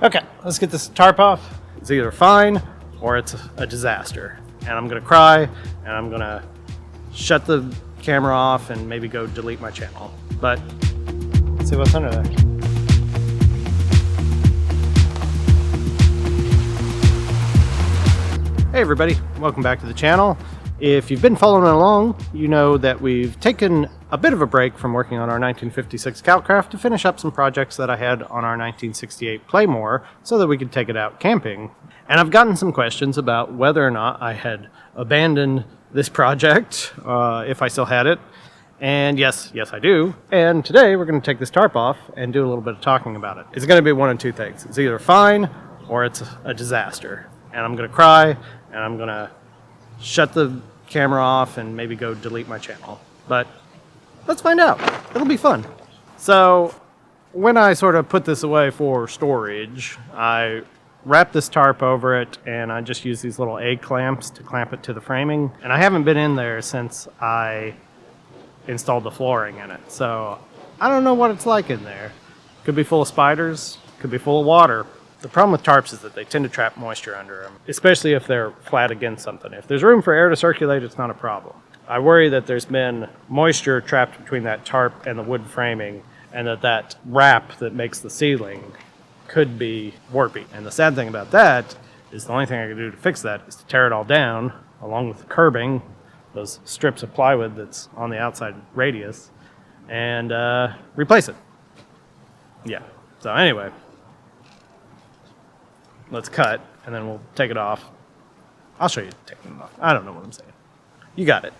Okay, let's get this tarp off. It's either fine or it's a disaster. And I'm gonna cry and I'm gonna shut the camera off and maybe go delete my channel. But let's see what's under there. Hey everybody, welcome back to the channel. If you've been following along, you know that we've taken a bit of a break from working on our 1956 Calcraft to finish up some projects that I had on our 1968 Playmore so that we could take it out camping. And I've gotten some questions about whether or not I had abandoned this project, if I still had it. And yes I do. And today we're going to take this tarp off and do a little bit of talking about it. It's going to be one of two things. It's either fine or it's a disaster. And I'm going to cry and I'm going to shut the camera off and maybe go delete my channel. But let's find out. It'll be fun. So when I sort of put this away for storage, I wrapped this tarp over it and I just used these little A clamps to clamp it to the framing. And I haven't been in there since I installed the flooring in it. So I don't know what it's like in there. Could be full of spiders, could be full of water. The problem with tarps is that they tend to trap moisture under them, especially if they're flat against something. If there's room for air to circulate, it's not a problem. I worry that there's been moisture trapped between that tarp and the wood framing, and that wrap that makes the ceiling could be warpy. And the sad thing about that is the only thing I can do to fix that is to tear it all down, along with the curbing, those strips of plywood that's on the outside radius, and replace it. Yeah, so anyway. Let's cut, and then we'll take it off. I'll show you taking it off. I don't know what I'm saying. You got it.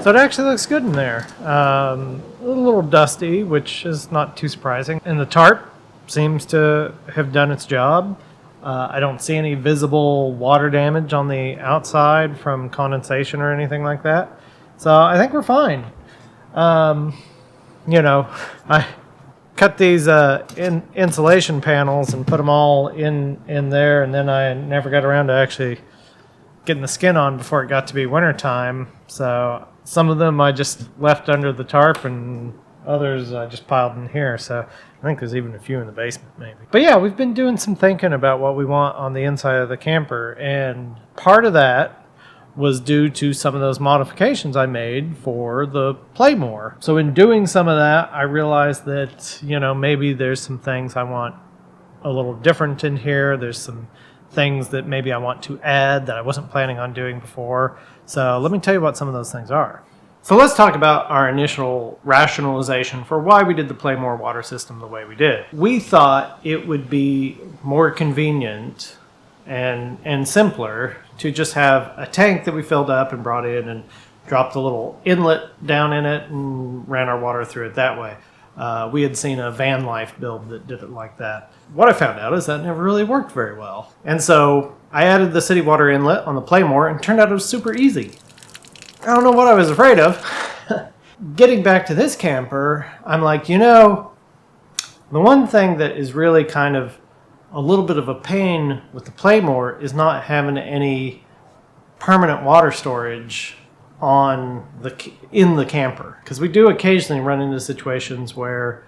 So it actually looks good in there. A little dusty, which is not too surprising. And the tarp seems to have done its job. I don't see any visible water damage on the outside from condensation or anything like that. So I think we're fine. You know, I cut these insulation panels and put them all in there, and then I never got around to actually getting the skin on before it got to be wintertime. So some of them I just left under the tarp, and others I just piled in here. So I think there's even a few in the basement maybe. But yeah, we've been doing some thinking about what we want on the inside of the camper, and part of that was due to some of those modifications I made for the Playmore. So in doing some of that, I realized that, you know, maybe there's some things I want a little different in here. There's some things that maybe I want to add that I wasn't planning on doing before. So let me tell you what some of those things are. So let's talk about our initial rationalization for why we did the Playmore water system the way we did. We thought it would be more convenient and simpler to just have a tank that we filled up and brought in and dropped a little inlet down in it and ran our water through it that way. We had seen a van life build that did it like that. What I found out is that never really worked very well. And so I added the city water inlet on the Playmore, and it turned out it was super easy. I don't know what I was afraid of. Getting back to this camper, I'm like, you know, the one thing that is really kind of a little bit of a pain with the Playmore is not having any permanent water storage in the camper, because we do occasionally run into situations where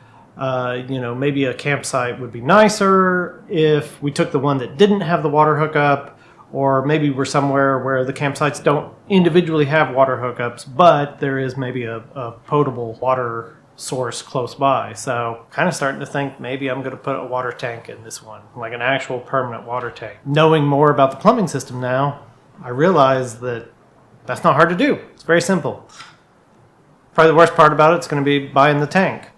you know, maybe a campsite would be nicer if we took the one that didn't have the water hookup, or maybe we're somewhere where the campsites don't individually have water hookups, but there is maybe a potable water source close by. So kind of starting to think maybe I'm going to put a water tank in this one, like an actual permanent water tank. Knowing more about the plumbing system now, I realize that that's not hard to do. It's very simple. Probably the worst part about it is going to be buying the tank.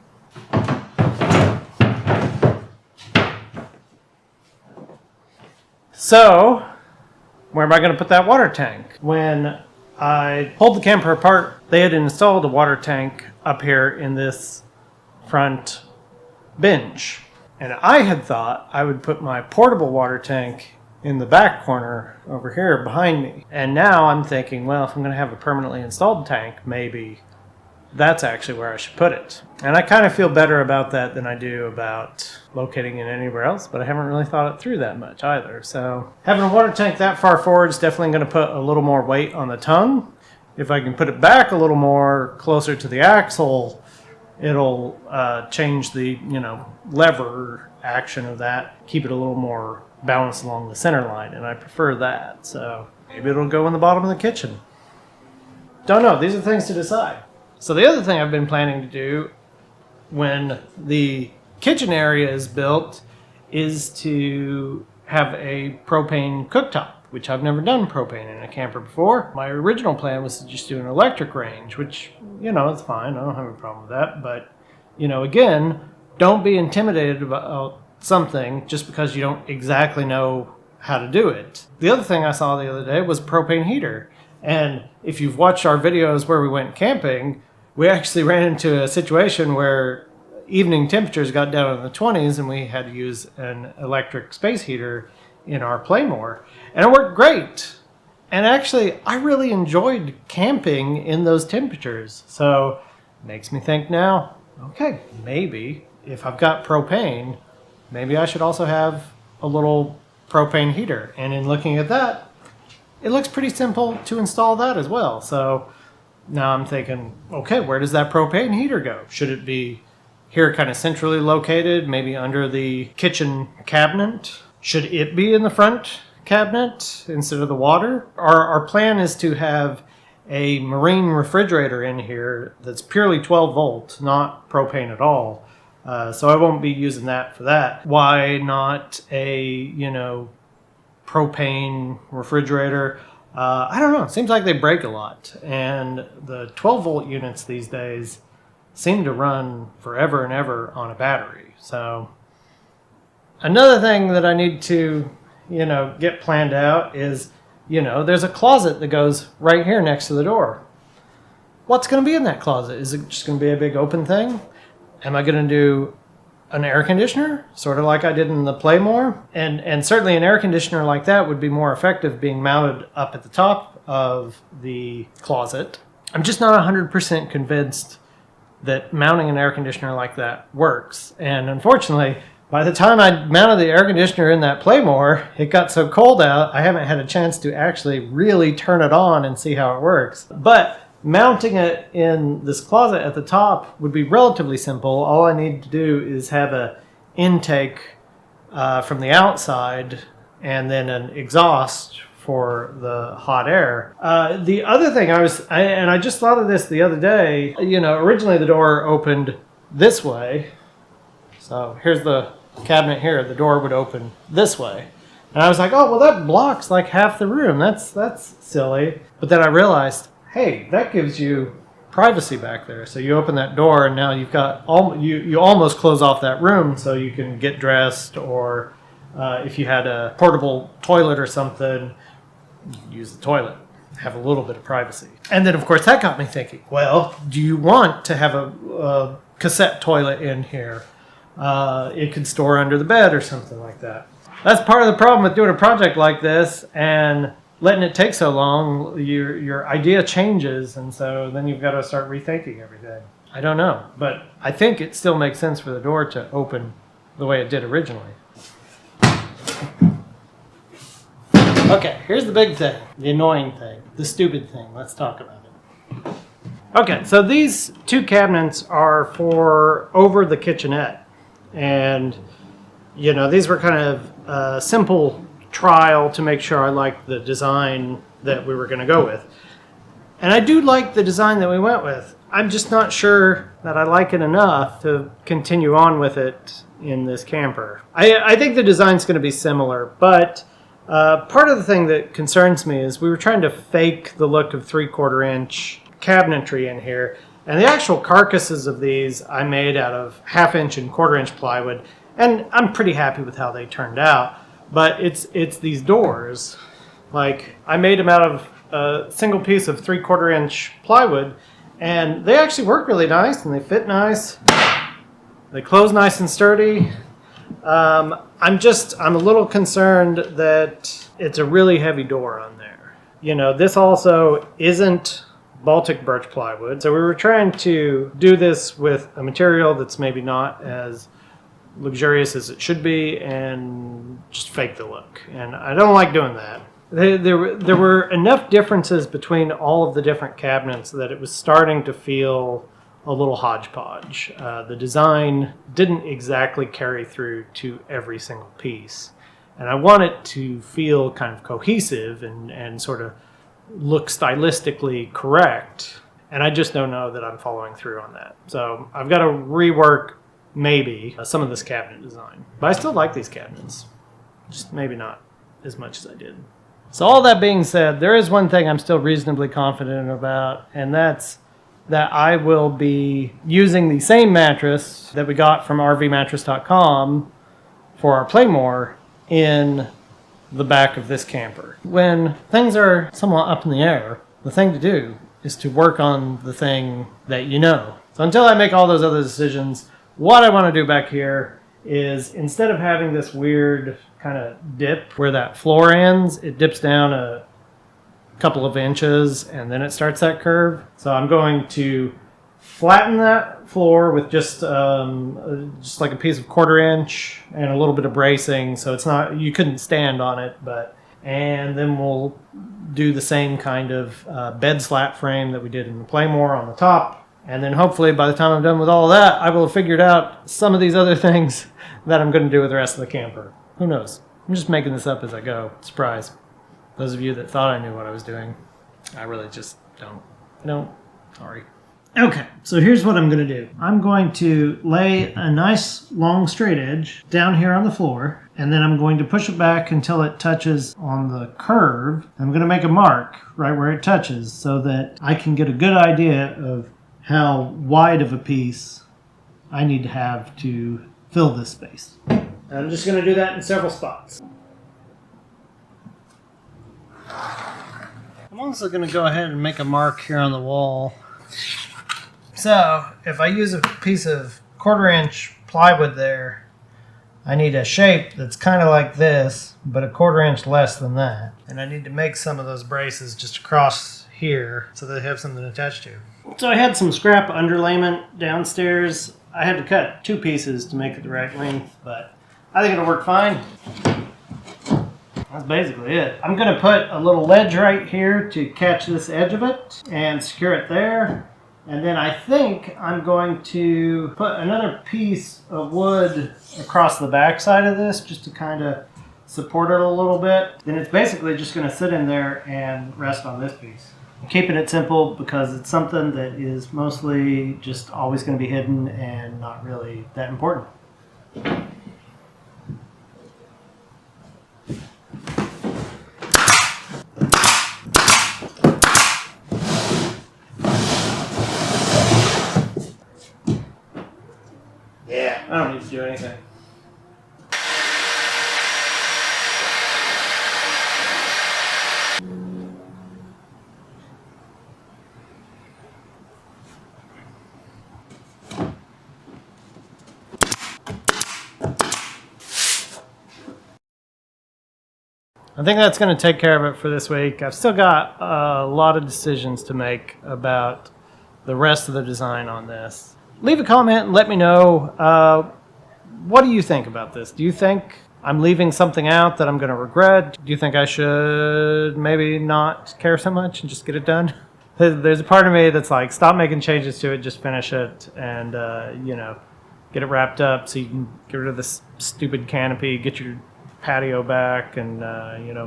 So, where am I going to put that water tank? When I pulled the camper apart, they had installed a water tank up here in this front bench. And I had thought I would put my portable water tank in the back corner over here behind me. And now I'm thinking, well, if I'm going to have a permanently installed tank, maybe that's actually where I should put it. And I kind of feel better about that than I do about locating it anywhere else, but I haven't really thought it through that much either. So having a water tank that far forward is definitely going to put a little more weight on the tongue. If I can put it back a little more closer to the axle, it'll change the lever action of that, keep it a little more balanced along the center line, and I prefer that. So maybe it'll go in the bottom of the kitchen. Don't know. These are things to decide. So the other thing I've been planning to do when the kitchen area is built is to have a propane cooktop, which I've never done propane in a camper before. My original plan was to just do an electric range, which, it's fine. I don't have a problem with that. But, again, don't be intimidated about something just because you don't exactly know how to do it. The other thing I saw the other day was propane heater. And if you've watched our videos where we went camping, we actually ran into a situation where evening temperatures got down in the 20s and we had to use an electric space heater in our Playmore. And it worked great. And actually, I really enjoyed camping in those temperatures. So it makes me think now, okay, maybe if I've got propane, maybe I should also have a little propane heater. And in looking at that, it looks pretty simple to install that as well. So now I'm thinking, okay, where does that propane heater go? Should it be here kind of centrally located, maybe under the kitchen cabinet? Should it be in the front cabinet instead of the water? Our plan is to have a marine refrigerator in here that's purely 12 volt, not propane at all. So I won't be using that for that. Why not a, propane refrigerator? I don't know. It seems like they break a lot. And the 12 volt units these days seem to run forever and ever on a battery. So another thing that I need to, get planned out is, there's a closet that goes right here next to the door. What's going to be in that closet? Is it just going to be a big open thing? Am I going to do an air conditioner, sort of like I did in the Playmore? And certainly an air conditioner like that would be more effective being mounted up at the top of the closet. I'm just not 100% convinced that mounting an air conditioner like that works. And unfortunately, by the time I mounted the air conditioner in that Playmore, it got so cold out, I haven't had a chance to actually really turn it on and see how it works. But mounting it in this closet at the top would be relatively simple. All I need to do is have an intake from the outside and then an exhaust for the hot air. The other thing I just thought of this the other day, originally the door opened this way. So here's the cabinet here. The door would open this way. And I was like, oh, well, that blocks like half the room. That's silly. But then I realized, hey, that gives you privacy back there. So you open that door and now you've got you almost close off that room so you can get dressed, or if you had a portable toilet or something, use the toilet, have a little bit of privacy. And then of course that got me thinking, well, do you want to have a cassette toilet in here? It could store under the bed or something like that. That's part of the problem with doing a project like this and letting it take so long. Your idea changes, and so then you've got to start rethinking everything. I don't know, but I think it still makes sense for the door to open the way it did originally. Okay, here's the big thing, the annoying thing, the stupid thing. Let's talk about it. Okay, so these two cabinets are for over the kitchenette. And, these were kind of a simple trial to make sure I liked the design that we were going to go with. And I do like the design that we went with. I'm just not sure that I like it enough to continue on with it in this camper. I think the design's going to be similar, but part of the thing that concerns me is we were trying to fake the look of 3/4 inch cabinetry in here. And the actual carcasses of these I made out of 1/2 inch and 1/4 inch plywood, and I'm pretty happy with how they turned out. But it's these doors. Like, I made them out of a single piece of 3/4 inch plywood, and they actually work really nice and they fit nice. They close nice and sturdy. I'm a little concerned that it's a really heavy door on there. This also isn't Baltic birch plywood. So we were trying to do this with a material that's maybe not as luxurious as it should be and just fake the look. And I don't like doing that. There were enough differences between all of the different cabinets that it was starting to feel a little hodgepodge. The design didn't exactly carry through to every single piece. And I want it to feel kind of cohesive and sort of look stylistically correct. And I just don't know that I'm following through on that. So I've got to rework maybe some of this cabinet design. But I still like these cabinets. Just maybe not as much as I did. So all that being said, there is one thing I'm still reasonably confident about, and that's that I will be using the same mattress that we got from rvmattress.com for our Playmore in the back of this camper. When things are somewhat up in the air, the thing to do is to work on the thing that you know. So until I make all those other decisions, what I want to do back here is, instead of having this weird kind of dip where that floor ends, it dips down a couple of inches and then it starts that curve. So I'm going to flatten that floor with just like a piece of 1/4 inch and a little bit of bracing, so it's not, you couldn't stand on it, and then we'll do the same kind of bed slat frame that we did in the Playmore on the top. And then hopefully by the time I'm done with all of that, I will have figured out some of these other things that I'm going to do with the rest of the camper. Who knows? I'm just making this up as I go. Surprise. Those of you that thought I knew what I was doing, I really just don't. No, sorry. Okay, so here's what I'm going to do. I'm going to lay a nice long straight edge down here on the floor, and then I'm going to push it back until it touches on the curve. I'm going to make a mark right where it touches so that I can get a good idea of how wide of a piece I need to have to fill this space. I'm just going to do that in several spots. I'm also going to go ahead and make a mark here on the wall. So if I use a piece of 1/4 inch plywood there, I need a shape that's kind of like this, but a 1/4 inch less than that. And I need to make some of those braces just across here so they have something attached to. So I had some scrap underlayment downstairs. I had to cut 2 pieces to make it the right length, but I think it'll work fine. That's basically it. I'm going to put a little ledge right here to catch this edge of it and secure it there. And then I think I'm going to put another piece of wood across the back side of this just to kind of support it a little bit. Then it's basically just going to sit in there and rest on this piece. I'm keeping it simple because it's something that is mostly just always going to be hidden and not really that important. Yeah, I don't need to do anything. I think that's going to take care of it for this week. I've still got a lot of decisions to make about the rest of the design on this. Leave a comment and let me know, what do you think about this? Do you think I'm leaving something out that I'm going to regret? Do you think I should maybe not care so much and just get it done? There's a part of me that's like, stop making changes to it, just finish it and, get it wrapped up so you can get rid of this stupid canopy, get your patio back and,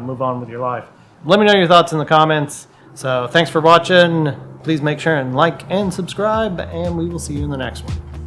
move on with your life. Let me know your thoughts in the comments. So thanks for watching. Please make sure and like and subscribe, and we will see you in the next one.